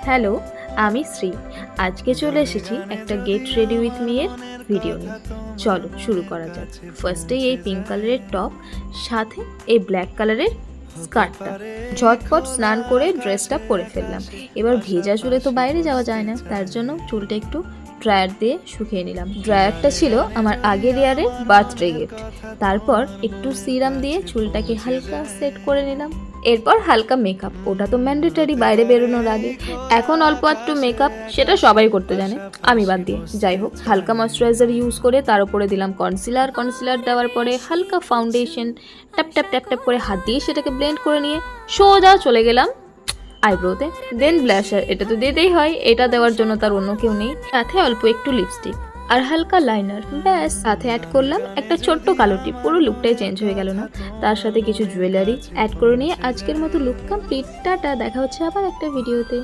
Hello, আমি শ্রী। আজকে চলে এসেছি একটা গেট রেডি উইথ মি এর ভিডিও নিয়ে। চলো শুরু করা যাক। ফার্স্টেই এই পিঙ্ক কালারের টপ, সাথে এই ব্ল্যাক কালারের স্কার্টটা। ঝটপট স্নান করে ড্রেসটা পরে ফেললাম। এবার ভেজা চুলে তো বাইরে যাওয়া যায় না, তার জন্য চুলটা একটু ড্রায়ার দিয়ে শুকিয়ে নিলাম। ড্রায়ারটা ছিল আমার আগের ইয়ারের বার্থডে গিফট। তারপর একটু সিরাম দিয়ে চুলটাকে হালকা সেট করে নিলাম। এরপর হালকা মেকআপ, ওটা তো ম্যান্ডেটরি বাইরে বেরোনোর আগে। এখন অল্প একটু মেকআপ, সেটা সবাই করতে জানে, আমি বাদ দিয়ে। যাই হোক, হালকা ময়শ্চারাইজার ইউজ করে তার উপরে দিলাম কনসিলার দেওয়ার পরে হালকা foundation tap tap tap tap করে হাত দিয়ে সেটাকে ব্লেন্ড করে নিয়ে সোজা চলে গেলাম আইব্রোতে। দেন ব্লাশার, এটা তো দিতেই হয়, এটা দেওয়ার জন্য তার অন্য কেউ নেই। সাথে অল্প একটু লিপস্টিক আর হালকা লাইনার, ব্যাস। সাথে অ্যাড করলাম একটা ছোট্ট কালো টিপ। পুরো লুকটাই চেঞ্জ হয়ে গেল না? তার সাথে কিছু জুয়েলারি অ্যাড করে নিয়ে আজকের মতো লুক কমপ্লিট। টাটা, দেখা হচ্ছে আবার একটা ভিডিওতে।